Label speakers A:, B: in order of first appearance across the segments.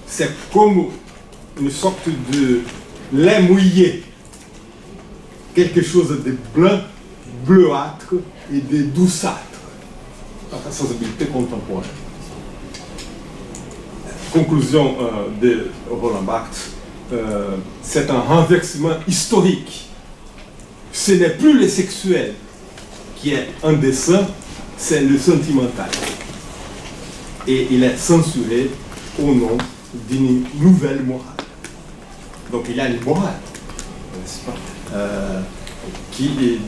A: c'est comme une sorte de lait mouillé, quelque chose de blanc, bleuâtre et de douceâtre, dans la sensibilité contemporaine. Conclusion de Roland Barthes, c'est un renversement historique. Ce n'est plus le sexuel qui est indécent, c'est le sentimental. Et il est censuré au nom d'une nouvelle morale. Donc il y a une morale, n'est-ce pas, qui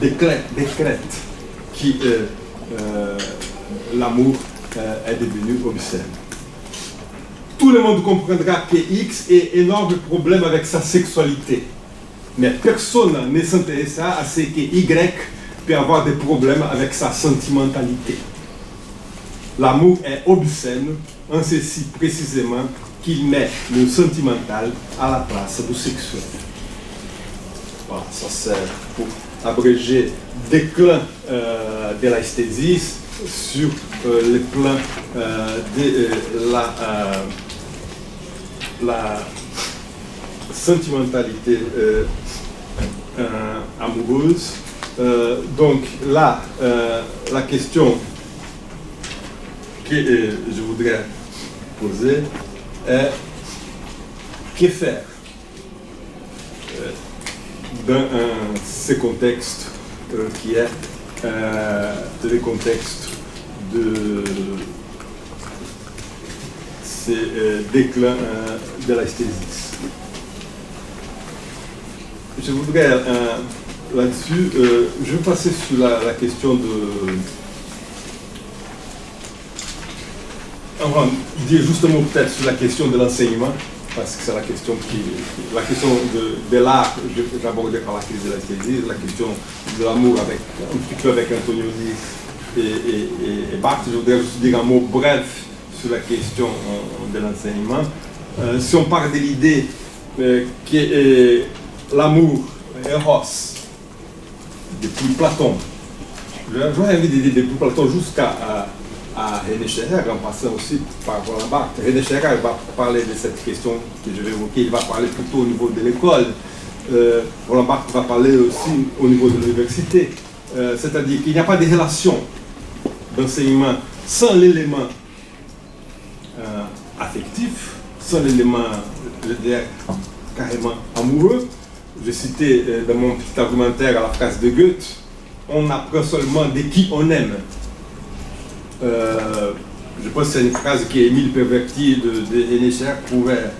A: décrète que l'amour est devenu obscène. Tout le monde comprendra que X a énorme problème avec sa sexualité. Mais personne ne s'intéressera à ce que Y peut avoir des problèmes avec sa sentimentalité. L'amour est obscène en ceci précisément qu'il met le sentimental à la place du sexuel. Voilà, ça c'est pour abréger déclin de l'esthésie sur le plan de la sentimentalité amoureuse. Donc là, la question que je voudrais poser est que faire dans ce contexte qui est le contexte de ce déclin de l'esthésie. Je voudrais là-dessus, je vais passer sur la question de... Enfin, dire justement peut-être sur la question de l'enseignement, parce que c'est la question de l'art, j'aborderai par la crise de l'esthésie, la question de l'amour avec, un petit peu avec Antonioni et Barthes. Je voudrais juste dire un mot bref sur la question de l'enseignement. Si on parle de l'idée que l'amour, Eros, depuis Platon, j'aurais envie de dire depuis Platon jusqu'à René Scherrer, en passant aussi par Roland Barthes. René Scherrer va parler de cette question que je vais évoquer, il va parler plutôt au niveau de l'école. Roland Barthes va parler aussi au niveau de l'université. C'est-à-dire qu'il n'y a pas de relation d'enseignement sans l'élément affectif, sans l'élément, je dirais, carrément amoureux. J'ai cité dans mon petit argumentaire la phrase de Goethe, on apprend seulement de qui on aime. Je pense que c'est une phrase qu'Émile Perverti de René Scherrer pouvait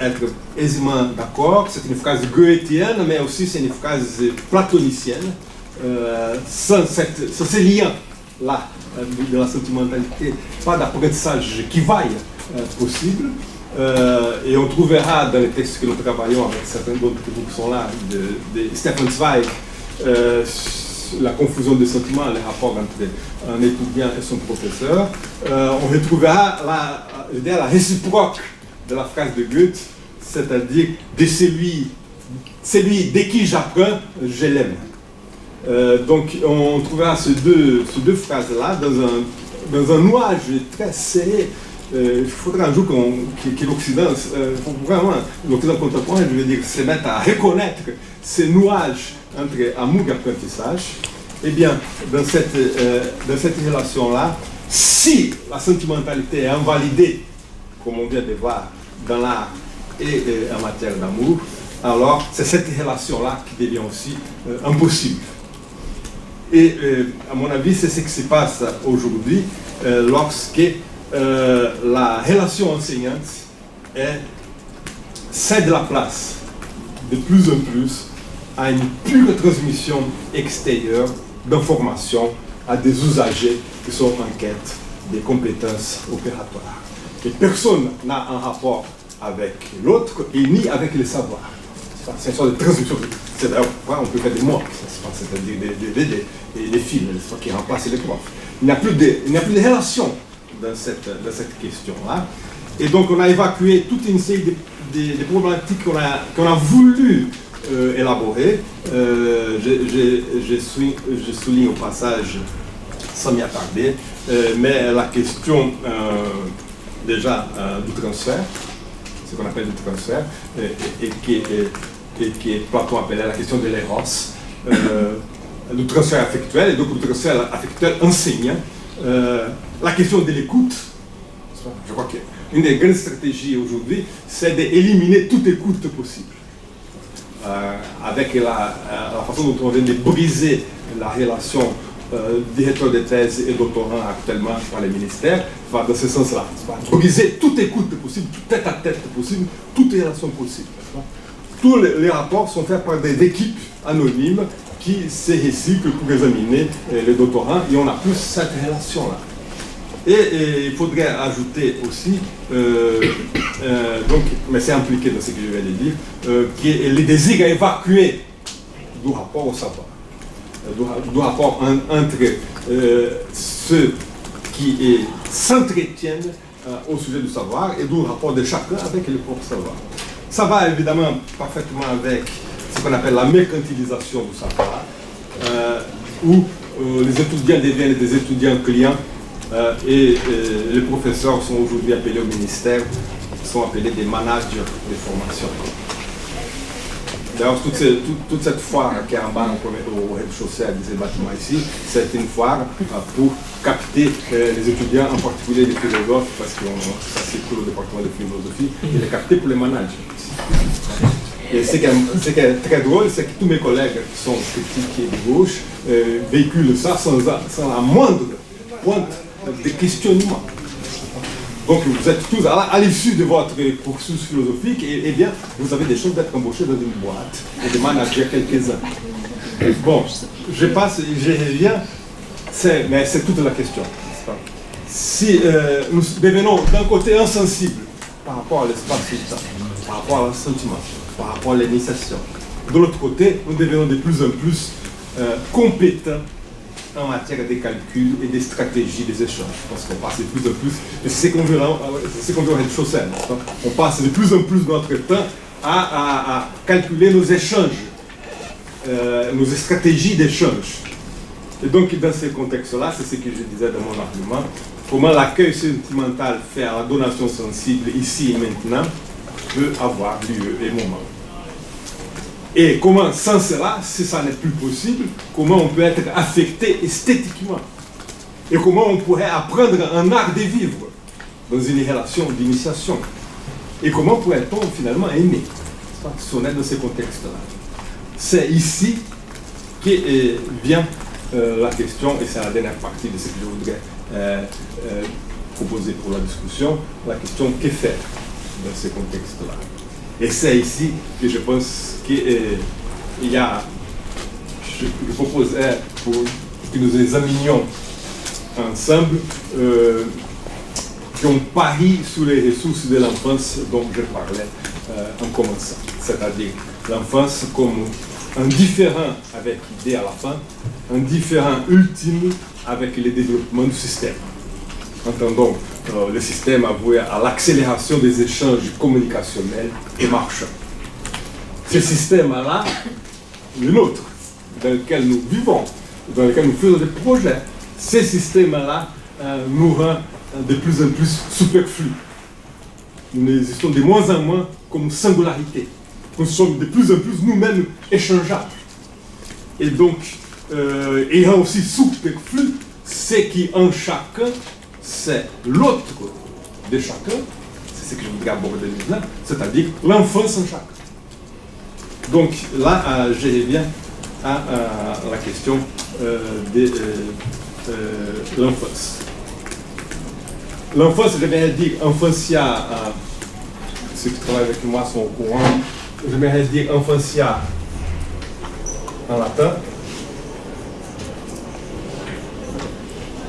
A: être aisément d'accord. C'est une phrase goethienne, mais aussi c'est une phrase platonicienne. Sans ces liens-là de la sentimentalité, pas d'apprentissage qui vaille possible. Et on trouvera dans les textes que nous travaillons avec certains d'autres groupes qui sont là, de Stefan Zweig, la confusion des sentiments, les rapports entre un étudiant et son professeur. On retrouvera la réciproque de la phrase de Goethe, c'est-à-dire de celui de qui j'apprends, je l'aime. Donc on trouvera ces deux phrases-là dans un nuage très serré. Il faudra un jour que l'Occident, vraiment, l'Occident contemporain, je veux dire, se mette à reconnaître ces nuages entre amour et apprentissage. Eh bien, dans cette relation-là, si la sentimentalité est invalidée, comme on vient de voir dans l'art et en matière d'amour, alors c'est cette relation-là qui devient aussi impossible. Et à mon avis, c'est ce qui se passe aujourd'hui lorsque la relation enseignante cède la place de plus en plus à une pure transmission extérieure d'informations à des usagers qui sont en quête des compétences opératoires. Et personne n'a un rapport avec l'autre et ni avec le savoir. C'est une sorte de transmission. C'est d'ailleurs pourquoi on peut faire des mots, c'est-à-dire des fils qui remplacent les profs. Il n'y a plus de relation dans cette question-là. Et donc on a évacué toute une série de problématiques qu'on a voulu élaborer. Je souligne au passage, sans m'y attarder, mais la question déjà du transfert, ce qu'on appelle du transfert, et qui est Platon appelait la question de l'éros, le transfert affectuel, et donc le transfert affectuel enseignant, la question de l'écoute. Je crois qu'une des grandes stratégies aujourd'hui, c'est d'éliminer toute écoute possible. Avec la façon dont on vient de briser la relation directeur de thèse et doctorant actuellement par les ministères, va dans ce sens-là. Briser toute écoute possible, tout tête-à-tête possible, toute relation possible. Tous les rapports sont faits par des équipes anonymes qui se recyclent pour examiner les doctorants, et on a plus cette relation-là. Et il faudrait ajouter aussi, donc, mais c'est impliqué dans ce que je viens de dire, qui est le désir à évacuer du rapport au savoir, du rapport entre ceux qui s'entretiennent au sujet du savoir et du rapport de chacun avec le propre savoir. Ça va évidemment parfaitement avec ce qu'on appelle la mercantilisation du savoir, où les étudiants deviennent des étudiants clients. Et les professeurs sont aujourd'hui appelés au ministère, sont appelés des managers de formation. D'ailleurs, toute cette foire qui est en bas au rez-de-chaussée à ces bâtiments ici, c'est une foire pour capter les étudiants, en particulier les philosophes, parce que ça circule au département de philosophie, et les capter pour les managers. Et ce qui est très drôle, c'est que tous mes collègues qui sont critiques et de gauche véhiculent ça sans la moindre pointe de questionnement. Donc vous êtes tous à l'issue de votre cursus philosophique, et bien vous avez des chances d'être embauchés dans une boîte et de manager quelques-uns. Bon, je passe, je reviens, mais c'est toute la question. Si nous devenons d'un côté insensibles par rapport à l'espace et le temps, par rapport à l'assentiment, par rapport à l'initiation, de l'autre côté, nous devenons de plus en plus compétents en matière de calcul et de stratégie des échanges. Parce qu'on passe de plus en plus, et c'est ce qu'on veut au rez-de-chaussée, on passe de plus en plus notre temps à calculer nos échanges, nos stratégies d'échange. Et donc, dans ce contexte-là, c'est ce que je disais dans mon argument, comment l'accueil sentimental fait à la donation sensible, ici et maintenant, peut avoir lieu et moment. Et comment, sans cela, si ça n'est plus possible, comment on peut être affecté esthétiquement? Et comment on pourrait apprendre un art de vivre dans une relation d'initiation? Et comment pourrait-on finalement aimer? Si on est dans ce contexte-là. C'est ici que vient la question, et c'est la dernière partie de ce que je voudrais proposer pour la discussion, la question que faire dans ce contexte-là. Et c'est ici que je pense qu'il y a, je proposerais pour que nous examinions ensemble, qu'on parie sur les ressources de l'enfance dont je parlais en commençant. C'est-à-dire l'enfance comme un différent avec l'idée à la fin, un différent ultime avec le développement du système. Entendons le système avoué à l'accélération des échanges communicationnels et marchands. Ce système-là, le nôtre, dans lequel nous vivons, dans lequel nous faisons des projets, ce système-là nous rend de plus en plus superflus. Nous existons de moins en moins comme singularité. Nous sommes de plus en plus nous-mêmes échangeables. Et donc, ayant aussi superflu, ce qui en chacun, c'est l'autre de chacun, c'est ce que je voudrais aborder maintenant, c'est-à-dire l'enfance en chacun. Donc là, je reviens à la question de l'enfance. L'enfance, je vais dire infantia, ceux qui travaillent avec moi sont au courant, je vais dire infantia en latin,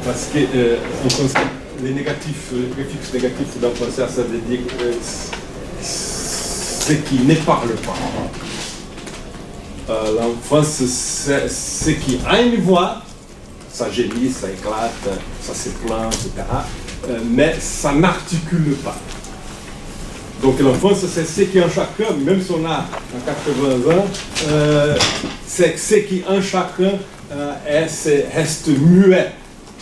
A: parce que les négatifs, le préfixe négatif d'enfantia, ça veut dire ce qui ne parle pas. L'enfance, c'est ce qui a une voix, ça gémit, ça éclate, ça se plaint, etc. Mais ça n'articule pas. Donc l'enfance, c'est ce qui en chacun, même si on a 80 ans, c'est ce qui en chacun reste muet,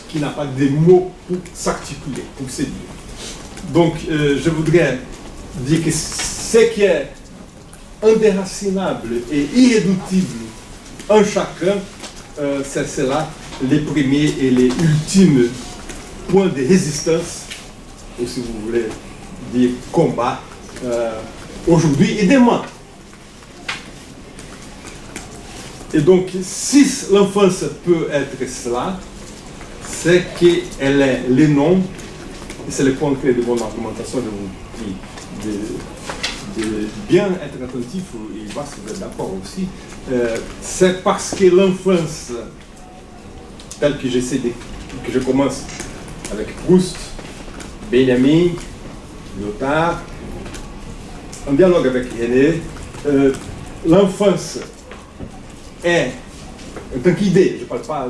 A: qui n'a pas de mots pour s'articuler, pour se dire. Donc, je voudrais dire que ce qui est indéracinable et irréductible en chacun, c'est cela, les premiers et les ultimes points de résistance, ou si vous voulez dire combat, aujourd'hui et demain. Et donc, si l'enfance peut être cela, c'est qu'elle est le nom, et c'est le point clé de mon argumentation, de bien être attentif, et voir si vous êtes d'accord aussi, c'est parce que l'enfance, telle que que je commence avec Proust, Benjamin, Lyotard, en dialogue avec René, l'enfance est, en tant qu'idée, je ne parle pas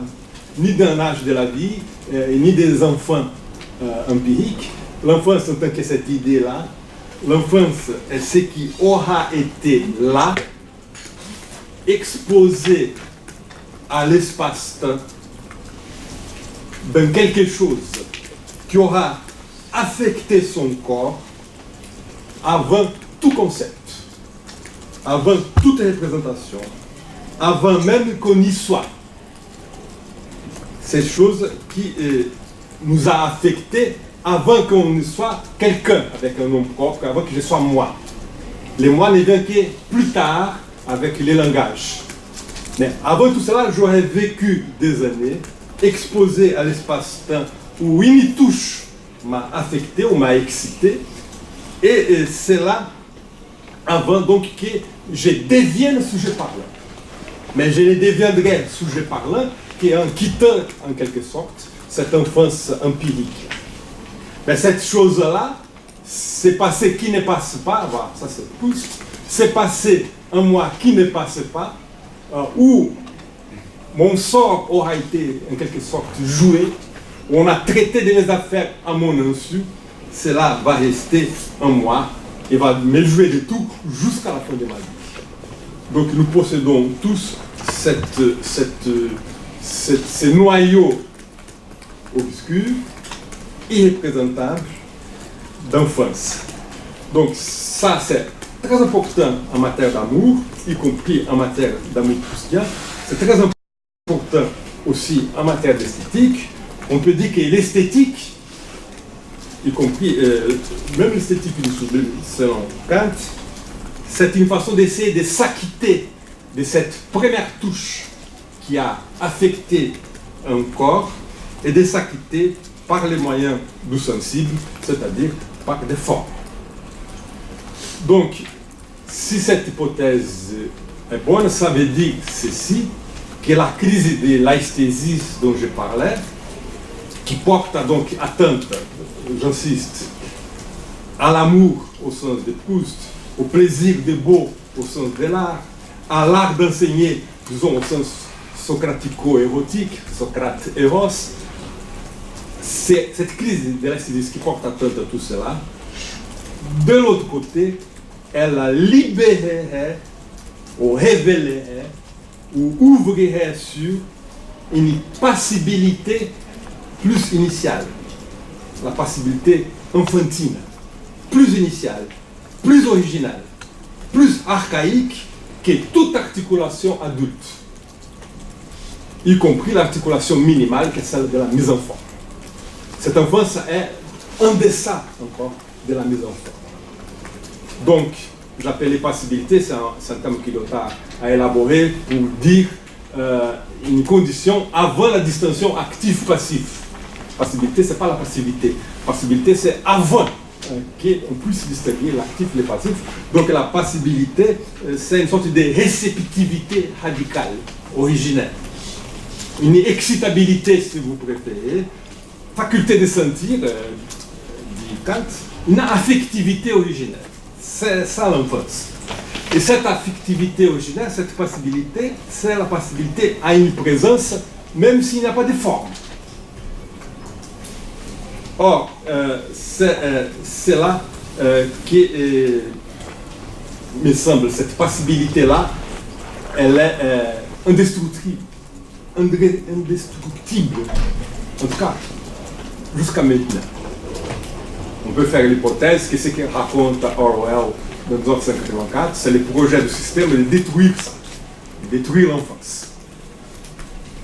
A: ni d'un âge de la vie, ni des enfants empiriques, l'enfance en tant que cette idée-là, l'enfance est ce qui aura été là, exposé à l'espace-temps, dans quelque chose qui aura affecté son corps avant tout concept, avant toute représentation, avant même qu'on y soit. Ces choses qui nous a affectés avant qu'on ne soit quelqu'un avec un nom propre, avant que je sois moi. Les moi ne viennent que plus tard avec les langages. Mais avant tout cela, j'aurais vécu des années exposé à l'espace-temps où une touche m'a affecté ou m'a excité. Et c'est là, avant donc que je devienne sujet parlant. Mais je ne deviendrai sujet parlant qu'en quittant en quelque sorte cette enfance empirique. Mais cette chose-là, c'est passé qui ne passe pas, voilà, ça c'est plus, c'est passé en moi qui ne passe pas, où mon sort aura été en quelque sorte joué, où on a traité de mes affaires à mon insu, cela va rester en moi et va me jouer de tout jusqu'à la fin de ma vie. Donc nous possédons tous ce noyau obscur, irreprésentable d'enfance. Donc ça c'est très important en matière d'amour, y compris en matière d'amour proustien. C'est très important aussi en matière d'esthétique. On peut dire que l'esthétique, y compris même l'esthétique du sublime selon Kant, c'est une façon d'essayer de s'acquitter de cette première touche qui a affecté un corps et de s'acquitter par les moyens du sensible, c'est-à-dire par des formes. Donc, si cette hypothèse est bonne, ça veut dire ceci, que la crise de l'aesthésie dont je parlais, qui porte donc atteinte, j'insiste, à l'amour au sens de Proust, au plaisir de beau au sens de l'art, à l'art d'enseigner, disons au sens socratico-érotique, Socrate-Eros, c'est cette crise de l'aesthésie qui porte atteinte à tout cela. De l'autre côté, elle libérerait, ou révélerait, ou ouvrirait sur une passibilité plus initiale, la passibilité enfantine, plus initiale, plus originale, plus archaïque que toute articulation adulte, y compris l'articulation minimale qui est celle de la mise en forme. Cette enfance est en deçà encore de la mise en forme. Donc, j'appelle les passibilités, c'est un terme que Lyotard a élaboré pour dire une condition avant la distinction actif-passif. Passibilité, ce n'est pas la passivité. Passibilité, c'est avant qu'on puisse distinguer l'actif et le passif. Donc la passibilité, c'est une sorte de réceptivité radicale, originelle. Une excitabilité, si vous préférez, faculté de sentir, dit Kant, une affectivité originelle. C'est ça l'enfance. Et cette affectivité originelle, cette passibilité, c'est la passibilité à une présence, même s'il n'y a pas de forme. Or, c'est là qui me semble, cette passibilité-là, elle est indestructible, en tout cas, jusqu'à maintenant. on peut faire l'hypothèse que ce que raconte Orwell dans 1984, c'est le projet du système de détruire ça, de détruire l'enfance.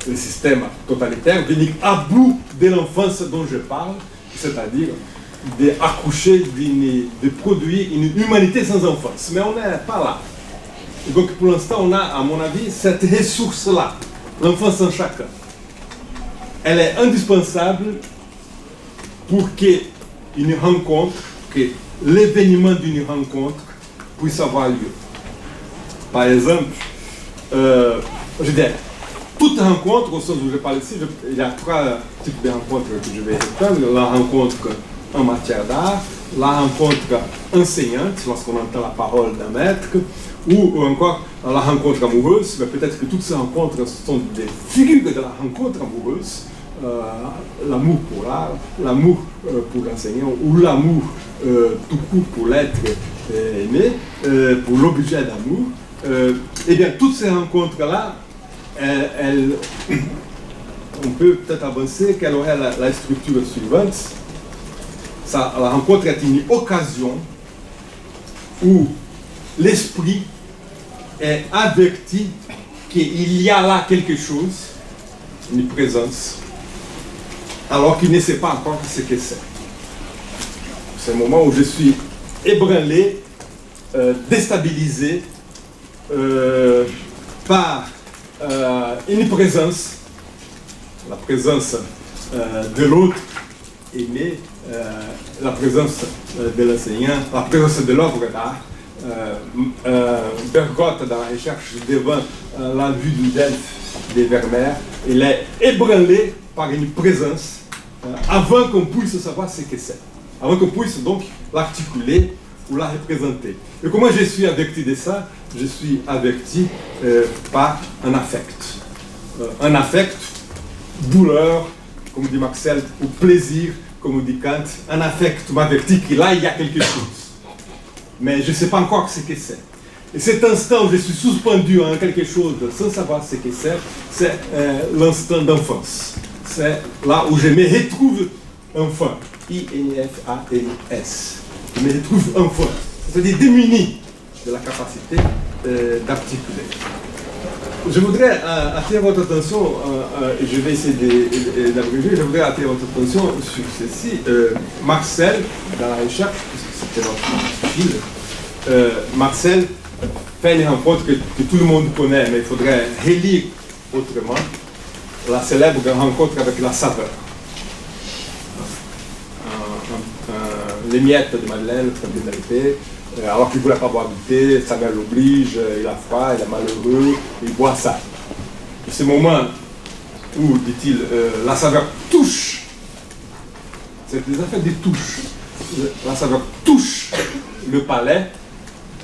A: Le système totalitaire venir à bout de l'enfance dont je parle, c'est-à-dire d'accoucher, de produire une humanité sans enfance. Mais on n'est pas là. Et donc pour l'instant, on a, à mon avis, cette ressource-là, l'enfance en chacun. Elle est indispensable pour qu'une rencontre, que l'événement d'une rencontre puisse avoir lieu. Par exemple, je dirais, toute rencontre, au sens où je parle ici, il y a 3 types de rencontres que je vais étendre. La rencontre en matière d'art, la rencontre enseignante, lorsqu'on entend la parole d'un maître, ou encore la rencontre amoureuse. Mais peut-être que toutes ces rencontres sont des figures de la rencontre amoureuse. L'amour pour l'art, l'amour pour l'enseignant, ou l'amour tout court pour l'être aimé, pour l'objet d'amour. Eh bien, toutes ces rencontres-là, on peut peut-être avancer qu'elle aurait la structure suivante. La rencontre est une occasion où l'esprit est averti qu'il y a là quelque chose, une présence, alors qu'il ne sait pas encore ce que c'est. C'est le moment où je suis ébranlé, déstabilisé par une présence, la présence de l'autre aimé, la présence de l'enseignant, la présence de l'œuvre d'art. Bergotte, dans la recherche devant la vue du Delphes de Vermeer, il est ébranlé par une présence avant qu'on puisse savoir ce que c'est, avant qu'on puisse donc l'articuler ou la représenter. Et comment je suis averti de ça? Je suis averti par un affect, douleur, comme dit Marcel, ou plaisir, comme dit Kant. Un affect m'avertit que là, il y a quelque chose. Mais je ne sais pas encore ce que c'est. Et cet instant où je suis suspendu en quelque chose sans savoir ce que c'est l'instant d'enfance. C'est là où je me retrouve enfant. I-N-F-A-N-S. Je me retrouve enfant. C'est-à-dire démuni de la capacité d'articuler. Je voudrais attirer votre attention, et je vais essayer d'abréger, je voudrais attirer votre attention sur ceci. Marcel, dans la recherche, puisque c'était notre fil, Marcel fait une rencontre que tout le monde connaît, mais il faudrait relire autrement, la célèbre rencontre avec la saveur. Les miettes de Madeleine, alors qu'il ne voulait pas boire du thé, sa mère l'oblige, il a froid, il est malheureux, il boit ça. Et ce moment où, dit-il, la saveur touche, c'est des affaires de touche, la saveur touche le palais,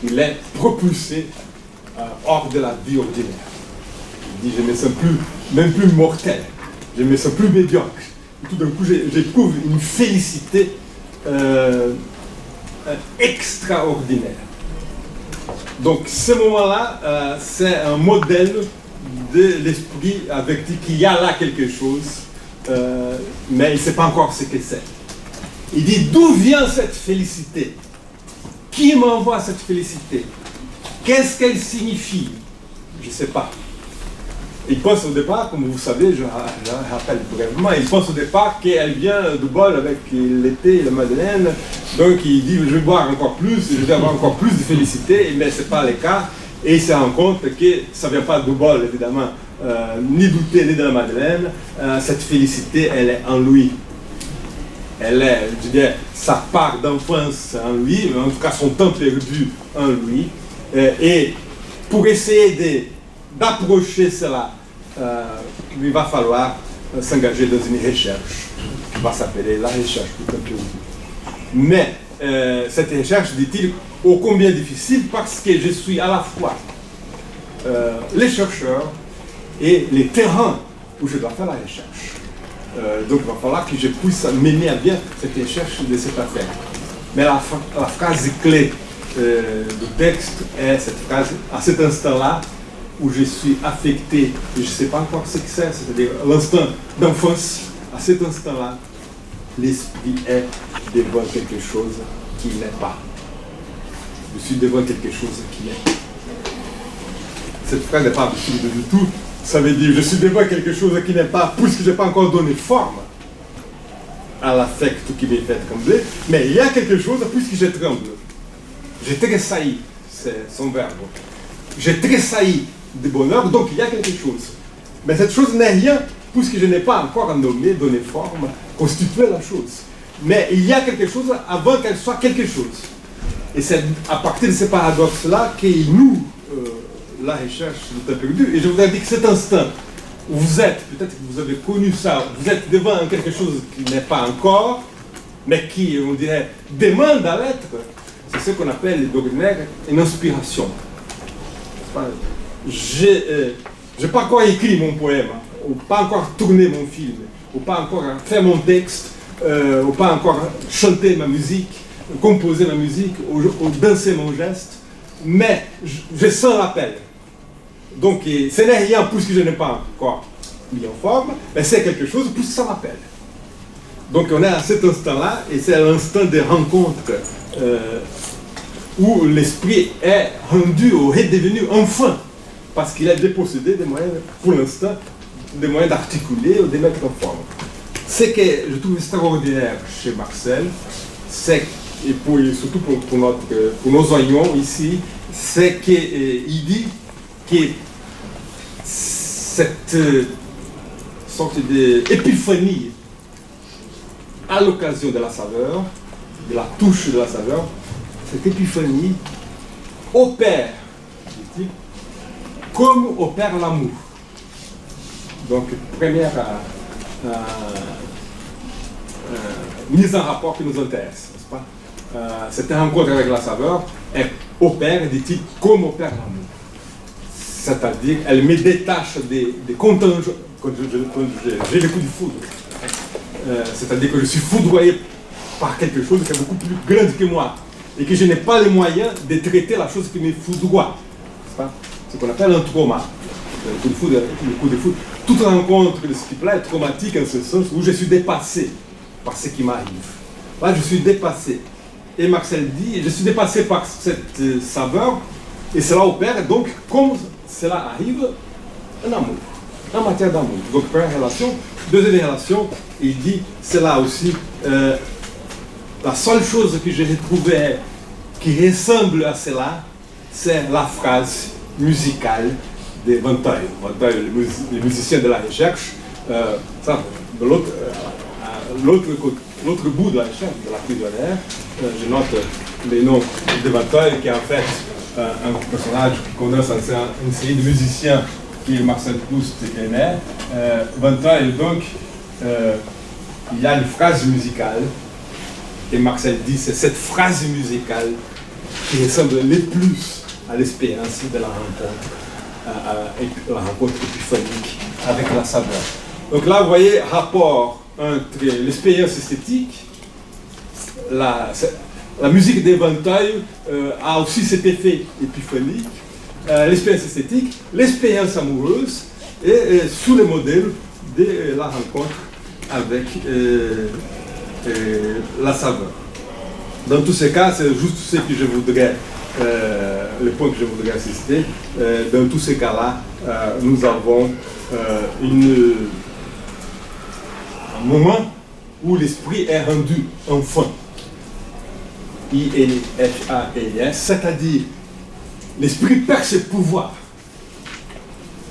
A: il est propulsé hors de la vie ordinaire. Il dit, je ne me sens même plus mortel, je ne me sens plus médiocre. Et tout d'un coup, j'éprouve une félicité extraordinaire. Donc ce moment-là, c'est un modèle de l'esprit avec qu'il y a là quelque chose, mais il ne sait pas encore ce que c'est. Il dit, d'où vient cette félicité? Qui m'envoie cette félicité? Qu'est-ce qu'elle signifie? Je ne sais pas. Il pense au départ, comme vous savez, je rappelle brièvement, il pense au départ qu'elle vient de bol avec l'été et la Madeleine, donc il dit, je vais boire encore plus, je vais avoir encore plus de félicité, mais ce n'est pas le cas, et il se rend compte que ça ne vient pas de bol, évidemment, ni du thé, ni de la Madeleine, cette félicité, elle est en lui. Elle est, je dirais, sa part d'enfance en lui, en tout cas son temps perdu en lui, et pour essayer d'approcher cela, il va falloir s'engager dans une recherche qui va s'appeler la recherche du temps perdu. Mais cette recherche, dit-il, ô combien difficile, parce que je suis à la fois les chercheurs et les terrains où je dois faire la recherche. Donc il va falloir que je puisse mener à bien cette recherche de cette affaire. Mais la phrase clé du texte est cette phrase, à cet instant-là, où je suis affecté, et je ne sais pas encore ce que c'est, c'est-à-dire l'instant d'enfance, à cet instant-là, l'esprit est devant quelque chose qui n'est pas. Je suis devant quelque chose qui n'est. Cette phrase n'est pas absurde du tout. Ça veut dire, je suis devant quelque chose qui n'est pas, puisque je n'ai pas encore donné forme à l'affect qui m'est fait trembler, mais il y a quelque chose puisque je tremble. J'ai tressailli, c'est son verbe. J'ai tressailli de bonheur, donc il y a quelque chose. Mais cette chose n'est rien, puisque je n'ai pas encore nommé, donné forme, constitué la chose. Mais il y a quelque chose avant qu'elle soit quelque chose. Et c'est à partir de ces paradoxes-là que nous, la recherche du temps perdu, et je voudrais dire que cet instant, où vous êtes, peut-être que vous avez connu ça, vous êtes devant quelque chose qui n'est pas encore, mais qui, on dirait, demande à l'être, c'est ce qu'on appelle d'ordinaire une inspiration. Je n'ai pas encore écrit mon poème, ou pas encore tourné mon film, ou pas encore fait mon texte, ou pas encore chanté ma musique, composé ma musique, ou dansé mon geste, mais je sens l'appel. Donc, ce n'est rien puisque je n'ai pas encore mis en forme, mais c'est quelque chose puisque ça m'appelle. Donc, on est à cet instant-là, et c'est l'instant des rencontres où l'esprit est rendu ou est devenu enfin, parce qu'il a dépossédé des moyens, pour l'instant, des moyens d'articuler ou de mettre en forme. Ce que je trouve extraordinaire chez Marcel, c'est, et surtout pour nos oignons ici, c'est qu'il dit que cette sorte d'épiphanie à l'occasion de la saveur, de la touche de la saveur, cette épiphanie opère, dit-il, comme opère l'amour. Donc, première mise en rapport qui nous intéresse, n'est-ce pas? Cette rencontre avec la saveur, elle opère, dit-il, comme opère l'amour. C'est-à-dire, elle me détache des contingents, quand j'ai le coup du foudre. C'est-à-dire que je suis foudroyé par quelque chose qui est beaucoup plus grande que moi, et que je n'ai pas les moyens de traiter la chose qui me foudroie. C'est ce qu'on appelle un trauma. Le coup de foudre. Toute rencontre de ce type-là est traumatique en ce sens où je suis dépassé par ce qui m'arrive. Là, je suis dépassé. Et Marcel dit, je suis dépassé par cette saveur, et cela opère, donc, comme cela arrive, un amour, en matière d'amour. Donc, première relation. Deuxième relation, il dit, c'est là aussi la seule chose que j'ai retrouvée qui ressemble à cela, c'est la phrase musicale de Vinteuil. Vinteuil, les musiciens de la recherche, ça, de l'autre bout de la recherche, de la prisonnière, je note les noms de Vinteuil, qui est en fait un personnage qui condense une série de musiciens qui Marcel Proust aimait. Vinteuil, donc, il y a une phrase musicale, et Marcel dit c'est cette phrase musicale qui ressemble le plus à l'expérience de la rencontre épiphanique avec la saveur. Donc là, vous voyez, rapport entre l'expérience esthétique, la musique des Vinteuil a aussi cet effet épiphanique, l'expérience esthétique, l'expérience amoureuse, et sous le modèle de la rencontre avec la saveur. Dans tous ces cas, c'est juste ce que je voudrais, le point que je voudrais insister. Dans tous ces cas-là, nous avons un moment où l'esprit est rendu enfin. I-N-F-A-N-S, c'est-à-dire l'esprit perd ses pouvoirs.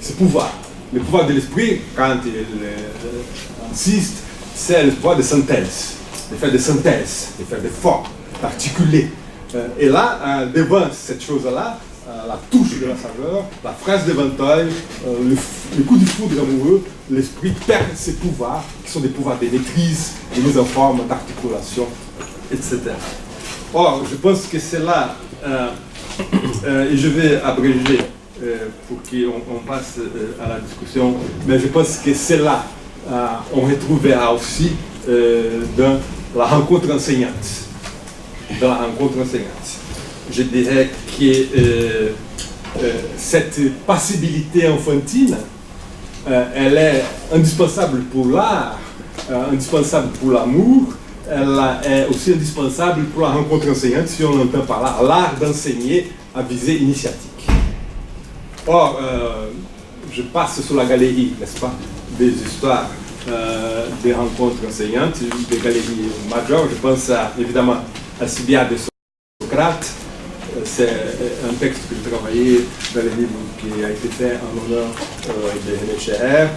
A: Ses pouvoirs. Le pouvoir de l'esprit, quand il insiste, c'est le pouvoir de synthèse, de faire des synthèses, de faire des formes, d'articuler. Et là, devant cette chose-là, la touche de la saveur, la phrase de Vinteuil, le coup du foudre amoureux, l'esprit perd ses pouvoirs, qui sont des pouvoirs de maîtrise, de mise en forme, d'articulation, etc. Or, je pense que c'est là, et je vais abréger pour qu'on passe à la discussion, mais je pense que c'est là on retrouvera aussi dans la rencontre enseignante. Dans la rencontre enseignante. Je dirais que cette passibilité enfantine, elle est indispensable pour l'art, indispensable pour l'amour, elle est aussi indispensable pour la rencontre enseignante, si on entend par là l'art d'enseigner à visée initiatique. Or, je passe sur la galerie, n'est-ce pas, des histoires des rencontres enseignantes, des galeries majeures. Je pense évidemment à Alcibiade de Socrate. C'est un texte que j'ai travaillé dans le livre qui a été fait en l'honneur de René Scherer.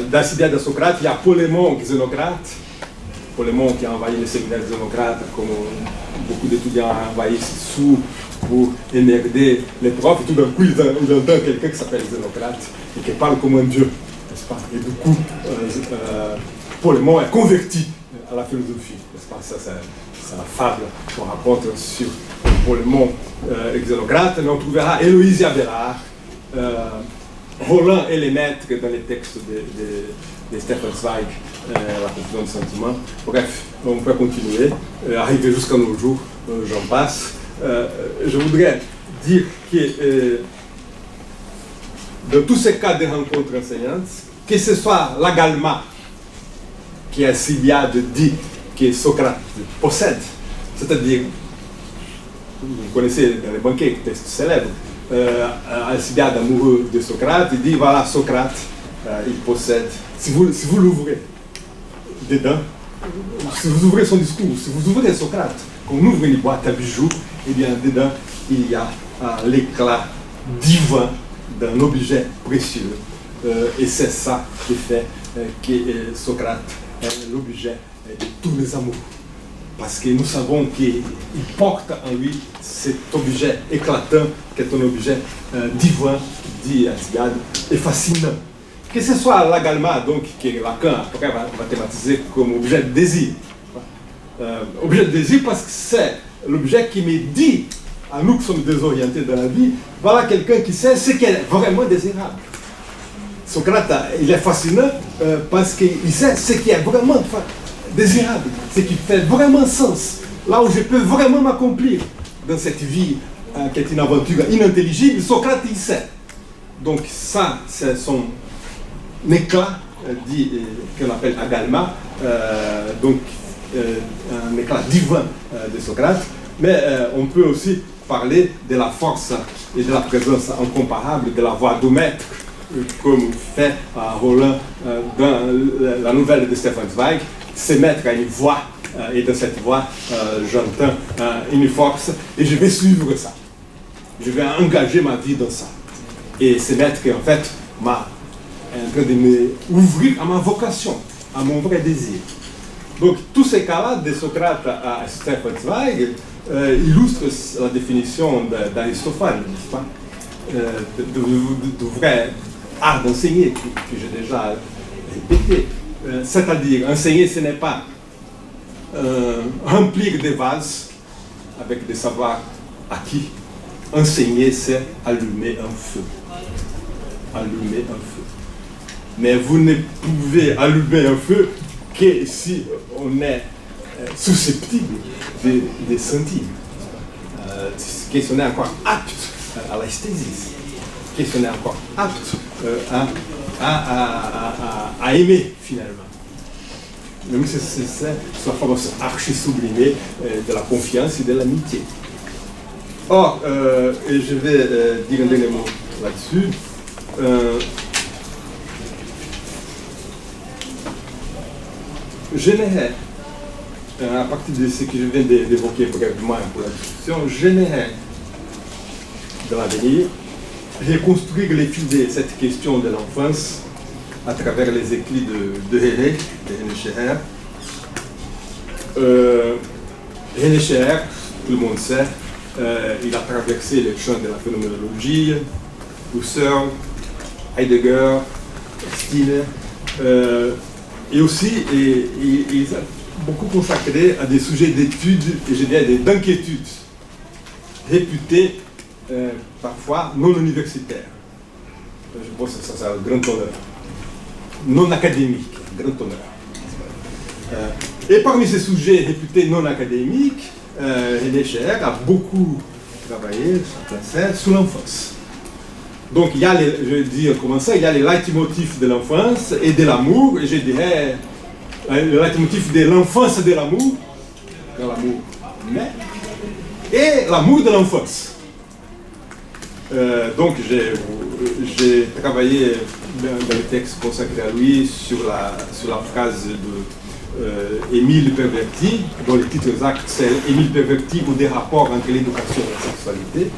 A: D'Alcibiade de Socrate, il y a Polémon Xénocrate. Polémon qui a envahi les séminaires xénocrates, comme beaucoup d'étudiants ont envahi sous pour émerder les profs. Et tout d'un coup, il entend quelqu'un qui s'appelle Xénocrate et qui parle comme un dieu, n'est-ce pas? Et du coup, Polémon est converti à la philosophie, n'est-ce pas? Ça, c'est la fable qu'on raconte sur Polémon Xénocrate. Mais on trouvera Héloïse Abélard, Roland et les maîtres dans les textes de Stefan Zweig, la confusion de sentiments. Bref, on peut continuer, arriver jusqu'à nos jours, j'en passe. Je voudrais dire que dans tous ces cas de rencontres enseignantes, que ce soit l'agalma que Alcibiade dit que Socrate possède, c'est-à-dire, vous connaissez dans les banquets, texte célèbre, Alcibiade amoureux de Socrate, il dit voilà, Socrate, il possède, si vous l'ouvrez dedans, si vous ouvrez son discours, si vous ouvrez Socrate, quand on ouvre une boîte à bijoux, et bien dedans il y a l'éclat divin d'un objet précieux, et c'est ça qui fait que Socrate est l'objet de tous les amours. Parce que nous savons qu'il porte en lui cet objet éclatant, qui est un objet divin, dit Alcibiade, et fascinant. Que ce soit l'agalma, donc, que Lacan après va thématiser comme objet de désir. Objet de désir parce que c'est l'objet qui me dit, à nous qui sommes désorientés dans la vie, voilà quelqu'un qui sait ce qui est vraiment désirable. Socrate, il est fascinant parce qu'il sait ce qui est vraiment désirable, ce qui fait vraiment sens, là où je peux vraiment m'accomplir dans cette vie qui est une aventure inintelligible. Socrate, il sait. Donc ça, c'est son éclat, qu'on appelle agalma, donc un éclat divin de Socrate, mais on peut aussi parler de la force et de la présence incomparable de la voix du maître, comme fait Roland dans la nouvelle de Stefan Zweig. Ce maître a une voix, et dans cette voix, j'entends une force, et je vais suivre ça. Je vais engager ma vie dans ça. Et ce maître, en fait, est en train de m'ouvrir à ma vocation, à mon vrai désir. Donc, tous ces cas-là, de Socrate à Stefan Zweig, illustrent la définition d'Aristophane, n'est-ce pas? De vrai art d'enseigner, que j'ai déjà répété. C'est-à-dire, enseigner, ce n'est pas remplir des vases avec des savoirs acquis. Enseigner, c'est allumer un feu. Allumer un feu. Mais vous ne pouvez allumer un feu que si on est susceptible de sentir. Que si on est encore apte à l'esthésie. Que si on est encore apte à aimer, finalement. Même si c'est la forme archi-sublimée de la confiance et de l'amitié. Or, et je vais dire un dernier mot là-dessus, j'aimerais, à partir de ce que je viens d'évoquer brièvement pour la discussion, j'aimerais, dans l'avenir, reconstruire les fils de cette question de l'enfance à travers les écrits de René Scherer. René Scherer, tout le monde sait, il a traversé les champs de la phénoménologie, Husserl, Heidegger, Stirner, et aussi il a beaucoup consacré à des sujets d'études, et je dirais d'inquiétudes, réputés parfois non universitaires. Je pense que ça c'est un grand honneur. Non académique, grand honneur. Et parmi ces sujets réputés non académiques, René Scherer a beaucoup travaillé sur l'enfance. Donc il y a, je dis en commençant, il y a les leitmotifs de l'enfance et de l'amour, et je dirais le leitmotiv de l'enfance de l'amour, quand l'amour naît, et l'amour de l'enfance. Donc j'ai travaillé dans le texte consacré à lui sur la phrase de Émile Perverti, dont le titre exact c'est Émile Perverti ou des rapports entre l'éducation et la sexualité.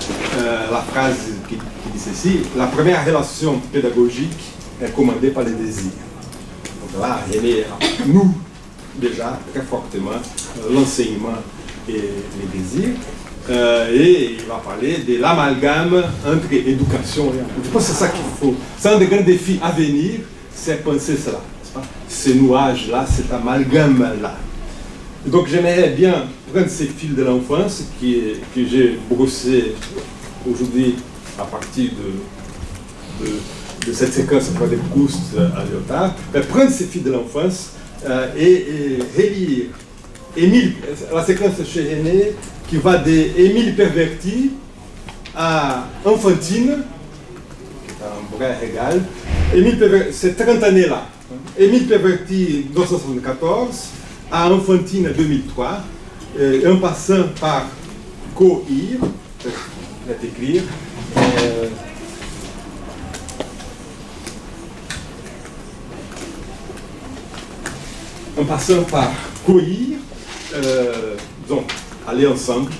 A: La phrase qui dit ceci: la première relation pédagogique est commandée par les désirs. Donc là, René nous déjà très fortement l'enseignement et les désirs. Et il va parler de l'amalgame entre éducation et amour. Je pense que c'est ça qu'il faut. C'est un des grands défis à venir, c'est penser cela, n'est-ce pas? Ce nouage-là, cet amalgame-là. Donc j'aimerais bien prendre ces fils de l'enfance que j'ai brossés aujourd'hui à partir de cette séquence de Proust à Lyotard, prendre ces fils de l'enfance et relire Émile, la séquence chez René qui va d'Émile Perverti à Enfantine, qui est un vrai régal. Émile Perverti, c'est 30 années-là. Émile Perverti, 1974, à Enfantine, 2003, en passant par Cohir, je vais t'écrire. En passant par Cohir, donc, aller ensemble,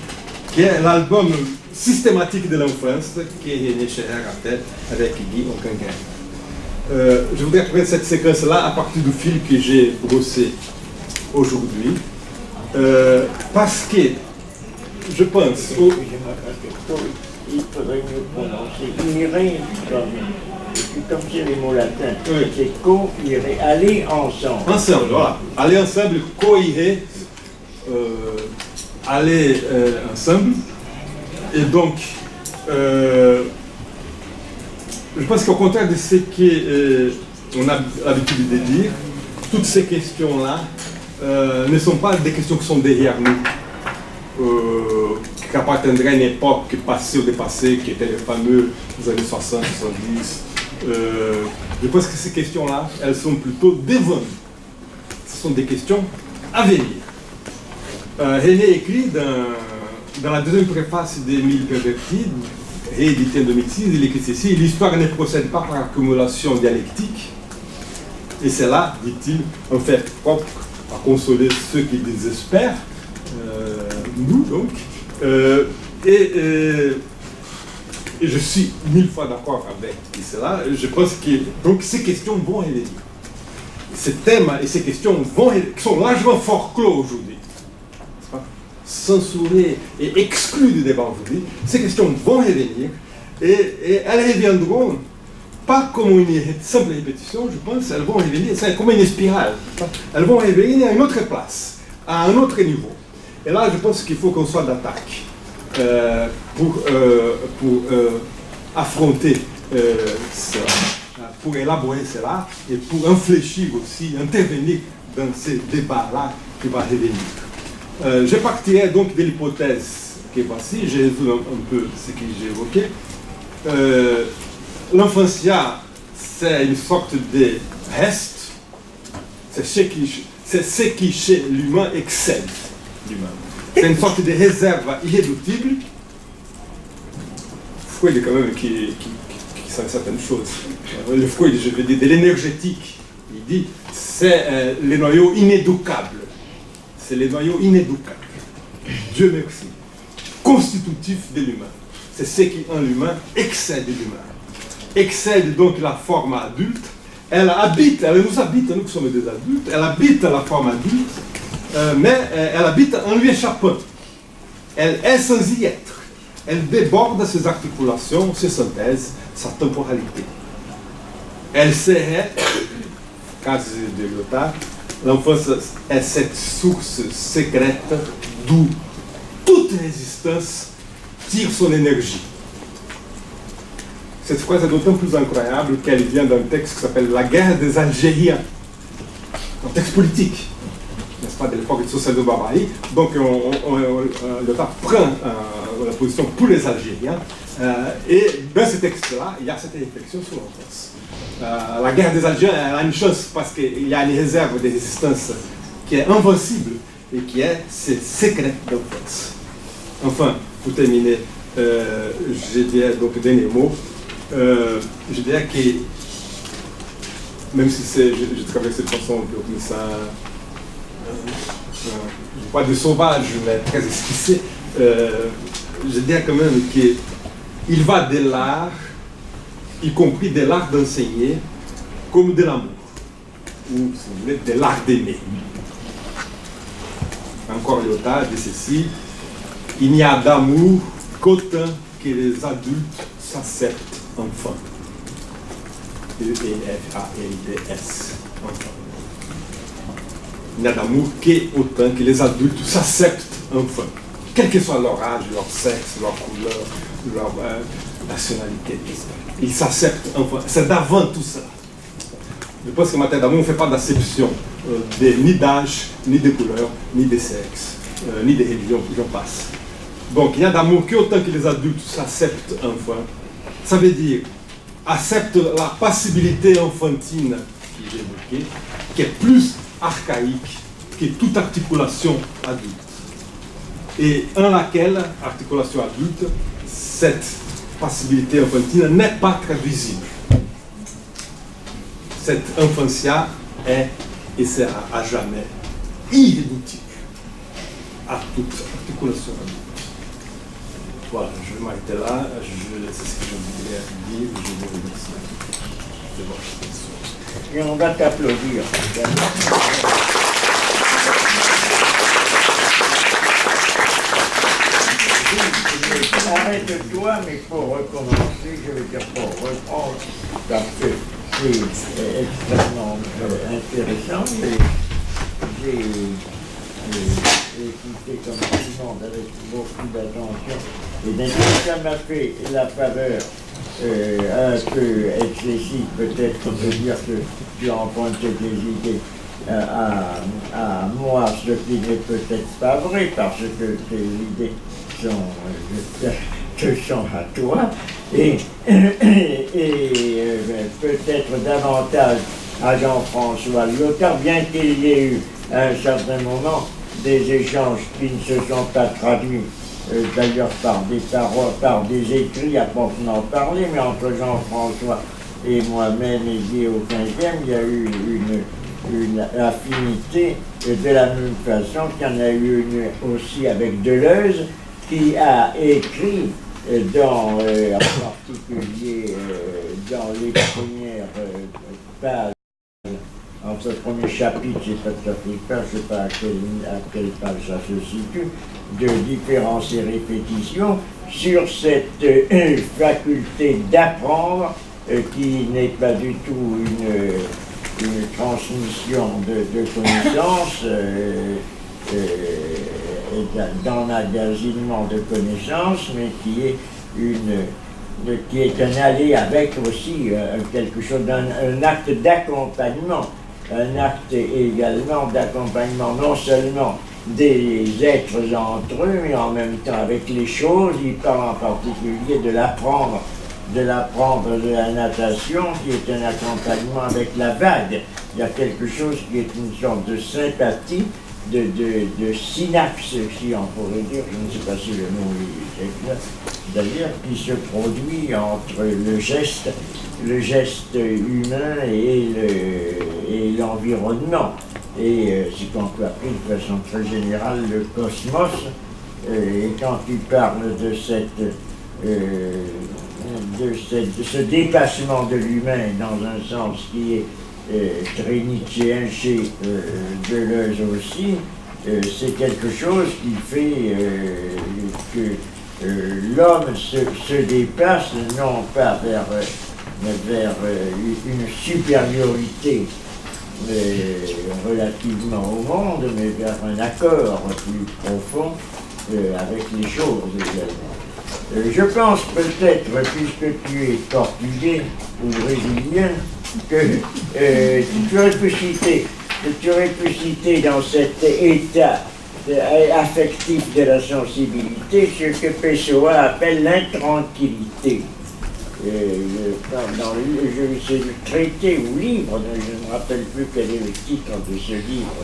A: qui est l'album systématique de l'enfance que René Scherer a fait avec Guy Oncanguin. Je voudrais prendre cette séquence-là à partir du fil que j'ai brossé aujourd'hui, parce que je pense...
B: Il faudrait mieux prononcer. Irait comme c'est les mots latins. Oui. C'est co-irait, aller ensemble.
A: Ensemble, voilà. Aller ensemble, co-irait. Aller ensemble. Et donc, je pense qu'au contraire de ce qu'on a l'habitude de dire, toutes ces questions-là ne sont pas des questions qui sont derrière nous, qui appartiendraient à une époque passée ou dépassée, qui était les fameux années 60, 70. Je pense que ces questions-là, elles sont plutôt devant nous. Ce sont des questions à venir. René écrit dans la deuxième préface d'Émile Perverti, réédité en 2006, il écrit ceci: l'histoire ne procède pas par accumulation dialectique, et c'est là, dit-il, en fait propre à consoler ceux qui désespèrent, nous donc, et je suis 1000 fois d'accord avec cela. Je pense que donc, ces questions vont revenir. Ces thèmes et ces questions qui sont largement forclos aujourd'hui, censurés et exclus du débat aujourd'hui, ces questions vont revenir et elles reviendront pas comme une simple répétition, je pense, elles vont revenir, c'est comme une spirale, elles vont revenir à une autre place, à un autre niveau. Et là, je pense qu'il faut qu'on soit d'attaque pour affronter cela, pour élaborer cela et pour infléchir aussi, intervenir dans ces débats-là qui va revenir. Je partirai donc de l'hypothèse que voici, j'ai résolu un peu ce que j'ai évoqué. L'enfantia, c'est une sorte de reste, c'est ce qui chez l'humain excède l'humain. C'est une sorte de réserve irréductible. Freud, quand même, qui sait certaines choses. Le Freud, je veux dire, de l'énergétique, il dit, c'est les noyaux inéducables. C'est les noyaux inéducables. Dieu merci. Constitutif de l'humain. C'est ce qui, en l'humain, excède l'humain. Excède donc la forme adulte. Elle nous habite, nous qui sommes des adultes, elle habite la forme adulte, mais elle habite en lui échappant. Elle est sans y être. Elle déborde ses articulations, ses synthèses, sa temporalité. Elle serait, case de Lyotard, l'enfance est cette source secrète d'où toute résistance tire son énergie. Cette phrase est d'autant plus incroyable qu'elle vient d'un texte qui s'appelle La guerre des Algériens, un texte politique, n'est-ce pas, de l'époque de Société de Barbarie. Donc, Lyotard prend la position pour les Algériens, et dans ce texte-là, il y a cette réflexion sur l'enfance. La guerre des Algériens, elle a une chance parce qu'il y a une réserve de résistance qui est invincible et qui est ce secret d'enfance. Enfin, pour terminer, je dirais donc dernier mot, je dirais que même si je travaille cette façon comme ça, pas de sauvage, mais très esquissé, je dirais quand même qu'il va de l'art, y compris de l'art d'enseigner, comme de l'amour, ou si vous voulez, de l'art d'aimer. Encore Lyotard dit ceci: il n'y a d'amour qu'autant que les adultes s'acceptent enfants. E-N-F-A-L-D-S. Il n'y a d'amour qu'autant que les adultes s'acceptent enfants. Quel que soit leur âge, leur sexe, leur couleur, leur nationalité, ils s'acceptent enfants. C'est d'avant tout ça. Je pense qu'en matière d'amour, on ne fait pas d'acception ni d'âge, ni de couleur, ni de sexe, ni de religion, j'en passe. Donc, il n'y a d'amour qu'autant que les adultes s'acceptent enfants. Ça veut dire accepte la passibilité enfantine qui j'ai évoquée, qui est plus archaïque que toute articulation adulte. Et en laquelle, articulation adulte, cette passibilité enfantine n'est pas traduisible. Cette infantia est et sera à jamais irréductible à toute articulation adulte. Voilà, je vais m'arrêter là. C'est ce que je voulais dire. Je vous remercie de votre attention.
B: Et on va t'applaudir. Arrête-toi, mais pour recommencer, je vais dire pour reprendre, parce que c'est extrêmement intéressant. J'ai écouté comme tout le monde avec beaucoup d'attention. Et d'un coup, ça m'a fait la faveur un peu excessive, peut-être on peut dire que tu empruntes des idées à moi, ce qui n'est peut-être pas vrai, parce que tes idées sont à toi, et peut-être davantage à Jean-François Lyotard, bien qu'il y ait eu à un certain moment des échanges qui ne se sont pas traduits, d'ailleurs par des paroles, par des écrits à proprement parler, mais entre Jean-François et moi-même, et au 15e, il y a eu une affinité de la même façon qu'il y en a eu une aussi avec Deleuze, qui a écrit en particulier dans les premières pages, en ce premier chapitre, c'est pas tout à fait clair, je ne sais pas à quelle page ça se situe, de différences et répétitions, sur cette faculté d'apprendre qui n'est pas du tout une transmission de connaissances, d'emmagasinement de connaissances, mais qui est un aller avec aussi quelque chose, un acte d'accompagnement, un acte également d'accompagnement non seulement des êtres entre eux, mais en même temps avec les choses. Il parle en particulier de l'apprendre de la natation, qui est un accompagnement avec la vague. Il y a quelque chose qui est une sorte de sympathie, de synapse, si on pourrait dire, je ne sais pas si le nom est exact, d'ailleurs, qui se produit entre le geste humain et l'environnement. Et si on peut appeler de façon très générale le cosmos, et quand tu parles de ce dépassement de l'humain dans un sens qui est très nietzschéen chez Deleuze aussi, c'est quelque chose qui fait que l'homme se dépasse non pas vers une supériorité relativement au monde, mais vers un accord plus profond avec les choses également. Je pense peut-être, puisque tu es portugais ou brésilien, que tu aurais pu citer dans cet état affectif de la sensibilité ce que Pessoa appelle l'intranquillité. C'est le traité ou livre, je ne me rappelle plus quel est le titre de ce livre,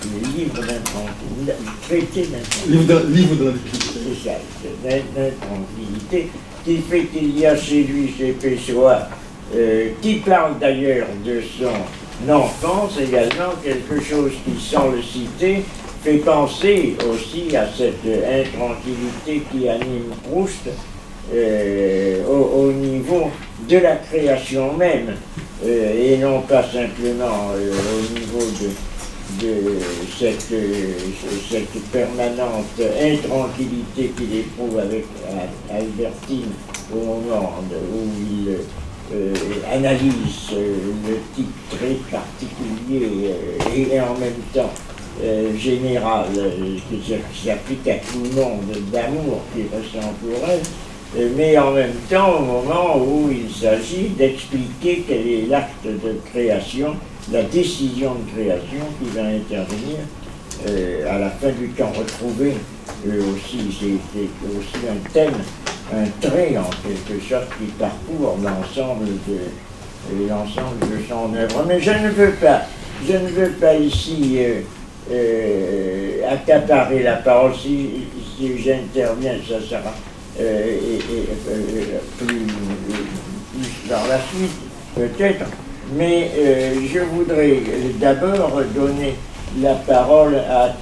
B: le livre d'intranquillité, traité d'intranquillité.
A: Livre de l'Antiquité.
B: C'est ça, d'intranquillité, qui fait qu'il y a chez lui, chez Pessoa, qui parle d'ailleurs de son enfance également, quelque chose qui, sans le citer, fait penser aussi à cette intranquillité qui anime Proust au niveau de la création même, et non pas simplement au niveau de cette permanente intranquillité qu'il éprouve avec Albertine au moment où il analyse le type très particulier et en même temps général qui s'applique à tout le monde d'amour qu'il ressent pour elle, mais en même temps au moment où il s'agit d'expliquer quel est l'acte de création, la décision de création qui va intervenir à la fin du temps retrouvé aussi, c'est aussi un thème, un trait en quelque sorte qui parcourt l'ensemble de son œuvre. Mais je ne veux pas ici accaparer la parole. Si j'interviens, ça sera plus dans la suite, peut-être. Mais je voudrais d'abord donner la parole à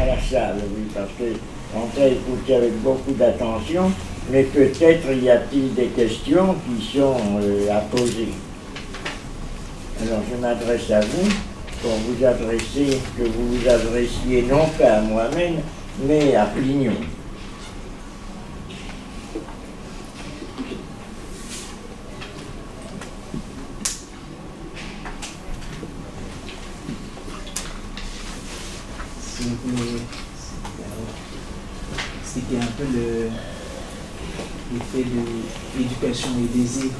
B: la salle, oui, parce qu'on t'a écouté avec beaucoup d'attention, mais peut-être y a-t-il des questions qui sont à poser. Alors je m'adresse à vous pour vous adresser, que vous vous adressiez non pas à moi-même, mais à Plignon.
C: C'était un peu l'effet de l'éducation et désir.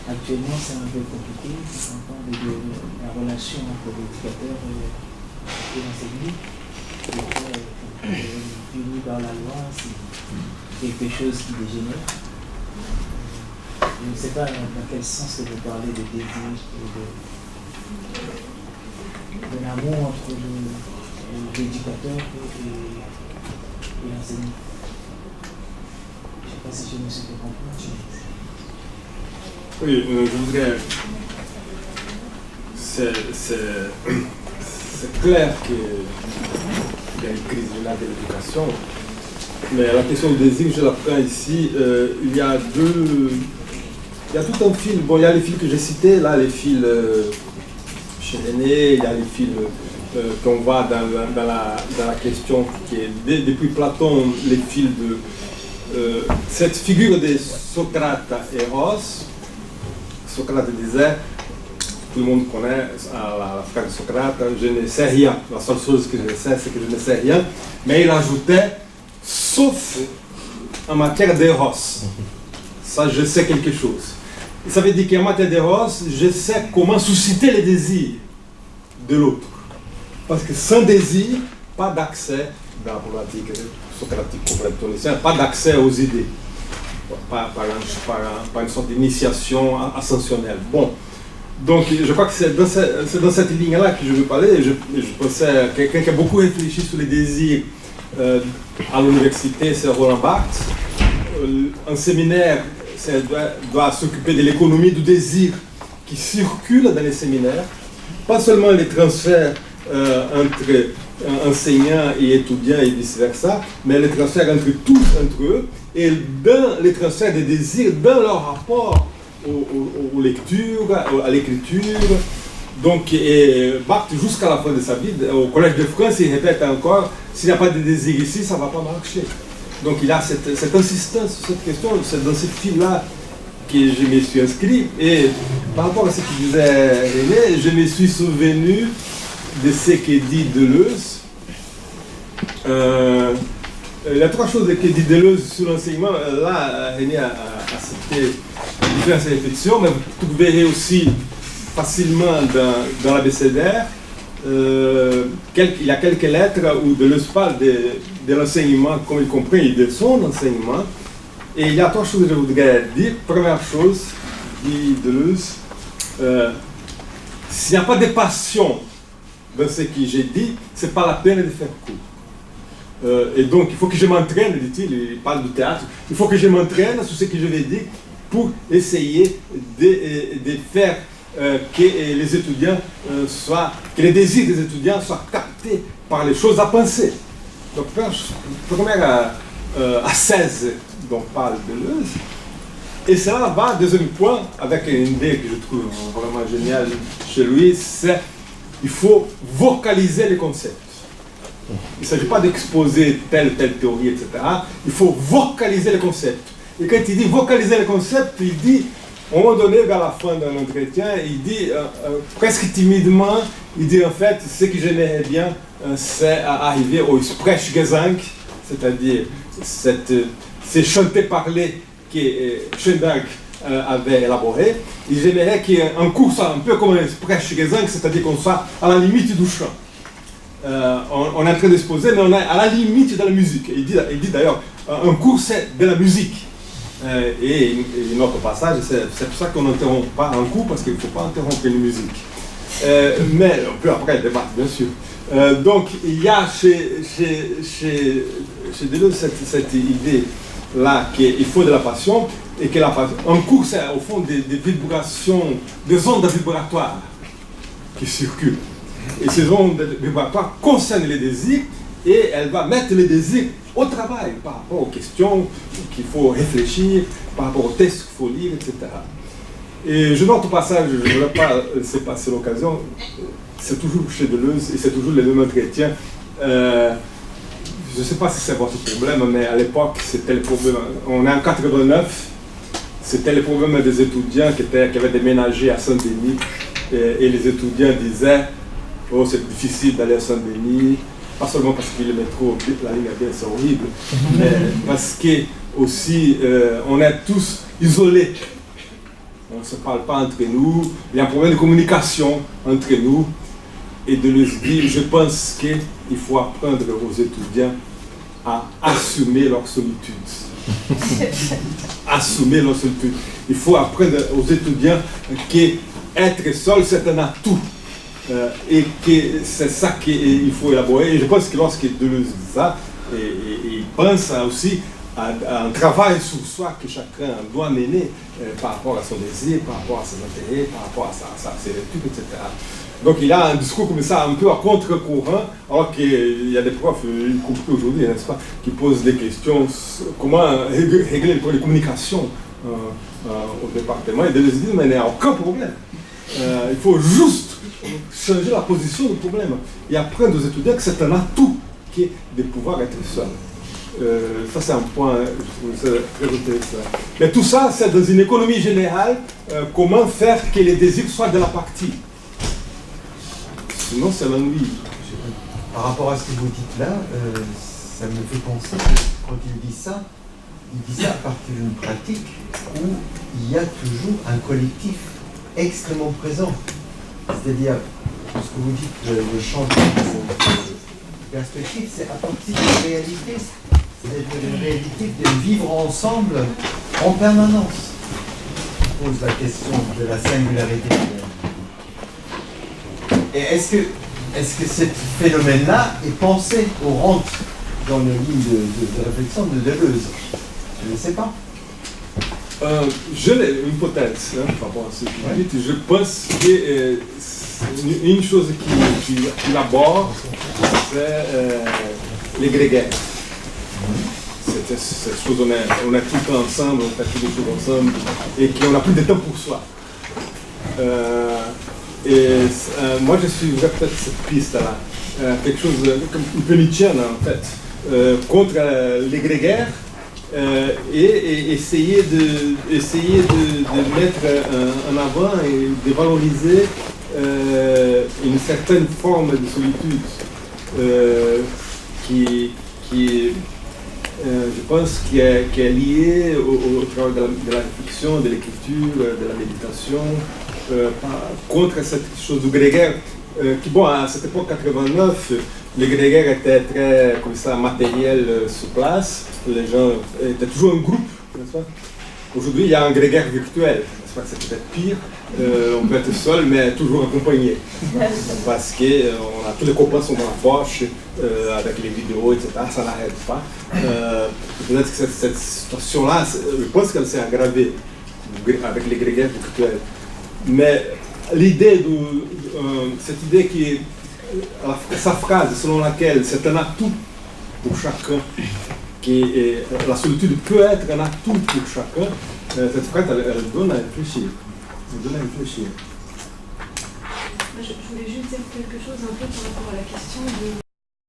C: Actuellement, c'est un peu compliqué. On parle de la relation entre l'éducateur et l'enseignant. Puni par la loi, c'est quelque chose qui dégénère. Je ne sais pas dans quel sens vous parlez de désir et de l'amour entre l'éducateur et l'enseignant. Je ne sais pas si je me suis fait comprendre.
A: Oui, je voudrais. C'est clair qu'il y a une crise de l'éducation, mais la question du désir, je la prends ici. Il y a tout un fil. Bon, il y a les fils que j'ai cités, là, les fils chez René, il y a les fils qu'on voit dans la question qui est, depuis Platon, les fils de cette figure de Socrate et Eros. Socrate disait, tout le monde connaît la phrase de Socrate, je ne sais rien. La seule chose que je sais, c'est que je ne sais rien. Mais il ajoutait, sauf en matière d'éros. Ça, je sais quelque chose. Ça veut dire qu'en matière d'éros, je sais comment susciter les désirs de l'autre. Parce que sans désir, pas d'accès, dans la problématique socratique ou platonicienne, pas d'accès aux idées. Par une sorte d'initiation ascensionnelle. Bon, donc je crois que c'est dans cette ligne-là que je veux parler. Je pensais à quelqu'un qui a beaucoup réfléchi sur les désirs à l'université, c'est Roland Barthes. Un séminaire doit s'occuper de l'économie du désir qui circule dans les séminaires, pas seulement les transferts entre enseignants et étudiants et vice-versa, mais les transferts entre tous, entre eux, et dans les transferts des désirs, dans leur rapport aux lectures, à l'écriture. Donc, Barthes, jusqu'à la fin de sa vie, au Collège de France, il répète encore, s'il n'y a pas de désir ici, ça ne va pas marcher. Donc il a cette insistance sur cette question, c'est dans cette file-là que je me suis inscrit. Et par rapport à ce qu'il disait René, je me suis souvenu de ce que dit Deleuze. Il y a trois choses que dit Deleuze sur l'enseignement. Là, René a cité différentes réflexions, mais vous verrez aussi facilement dans l'abécédaire. Il y a quelques lettres où Deleuze parle de l'enseignement, comme il compris, de son enseignement. Et il y a trois choses que je voudrais dire. Première chose, dit Deleuze, s'il n'y a pas de passion dans ce que j'ai dit, c'est pas la peine de faire court. Et donc, il faut que je m'entraîne, dit-il, il parle du théâtre, il faut que je m'entraîne sur ce que je vais dire pour essayer de faire que les étudiants que les désirs des étudiants soient captés par les choses à penser. Donc, première à 16, dont parle Deleuze. Et cela va, deuxième point, avec une idée que je trouve vraiment géniale chez lui, c'est qu'il faut vocaliser les concepts. Il ne s'agit pas d'exposer telle théorie, etc. Il faut vocaliser les concepts. Et quand il dit vocaliser les concepts, il dit, à un moment donné, vers la fin d'un entretien, il dit, presque timidement, il dit en fait, ce que j'aimerais bien, c'est arriver au Sprechgesang, c'est-à-dire ces chanter-parler que Schoenberg avait élaboré. Et j'aimerais qu'il y ait un cours un peu comme un Sprechgesang, c'est-à-dire qu'on soit à la limite du chant. On est en train de se poser, mais on est à la limite de la musique. Il dit d'ailleurs, un cours c'est de la musique. Et un autre passage, c'est pour ça qu'on n'interrompt pas un cours, parce qu'il ne faut pas interrompre une musique. Mais on peut après débattre, bien sûr. Donc il y a chez Deleuze cette idée-là qu'il faut de la passion, et que un cours c'est au fond des vibrations, des ondes vibratoires qui circulent. Et ces ondes vibratoires concernent les désirs, et elle va mettre les désirs au travail par rapport aux questions qu'il faut réfléchir, par rapport aux textes qu'il faut lire, etc. Et je note au passage, je ne voudrais pas laisser passer l'occasion, c'est toujours chez Deleuze et c'est toujours les mêmes entretiens. Je ne sais pas si c'est votre problème, mais à l'époque, c'était le problème. On est en 89, c'était le problème des étudiants qui avaient déménagé à Saint-Denis, et les étudiants disaient « Oh, c'est difficile d'aller à Saint-Denis ». Pas seulement parce que le métro, la ligne AB, c'est horrible, mais parce que aussi on est tous isolés. On ne se parle pas entre nous, il y a un problème de communication entre nous. Et Deleuze dit, je pense qu'il faut apprendre aux étudiants à assumer leur solitude. Assumer leur solitude. Il faut apprendre aux étudiants qu'être seul, c'est un atout. Et que c'est ça qu'il faut élaborer. Et je pense que lorsque Deleuze dit ça, il pense aussi à un travail sur soi que chacun doit mener par rapport à son désir, par rapport à ses intérêts, par rapport à ses études, etc. Donc il a un discours comme ça, un peu à contre-courant, alors qu'il y a des profs, y compris aujourd'hui, n'est-ce pas, qui posent des questions, comment régler le problème de communication au département. Et Deleuze dit, mais il n'y a aucun problème. Il faut juste changer la position du problème et apprendre aux étudiants que c'est un atout qui est de pouvoir être seul. Ça c'est un point, je trouve ça très intéressant. Mais tout ça, c'est dans une économie générale, comment faire que les désirs soient de la partie. Sinon, c'est l'ennui.
D: Par rapport à ce que vous dites là, ça me fait penser que quand il dit ça à partir d'une pratique où il y a toujours un collectif extrêmement présent. C'est-à-dire, ce que vous dites, le changement de perspective, c'est à partir d'une réalité. C'est-à-dire une réalité de vivre ensemble en permanence. Je pose la question de la singularité. Et est-ce que ce phénomène-là est pensé ou rentre dans les lignes de réflexion de Deleuze? Je ne sais pas.
A: Je l'ai une hypothèse par rapport à ce que vous dites. Je pense que une chose qui l'aborde, c'est les grégaires. Cette chose, on est tout le temps ensemble, on fait toutes les choses ensemble, et qu'on n'a plus de temps pour soi. Moi, je suivrais peut-être cette piste-là, quelque chose un peu nietzschienne en fait, contre les grégaires. Et essayer de mettre en avant et de valoriser une certaine forme de solitude qui je pense qui est liée au travail de la réflexion, de l'écriture, de la méditation, contre cette chose du grégaire qui, bon, à cette époque 89, les grégaires étaient très, comme ça, matériels sur place. Les gens étaient toujours un groupe, n'est-ce pas? Aujourd'hui, il y a un grégaire virtuel. J'espère que c'est peut-être pire. On peut être seul, mais toujours accompagné. Parce qu'on a tous les copains sont dans la poche, avec les vidéos, etc. Ça n'arrête pas. Peut-être que cette situation-là, je pense qu'elle s'est aggravée avec les grégaires virtuels. Mais l'idée cette idée qui est sa phrase selon laquelle c'est un atout pour chacun, la solitude peut être un atout pour chacun, cette phrase elle donne à réfléchir.
E: Je voulais juste dire quelque chose un peu par rapport à la question de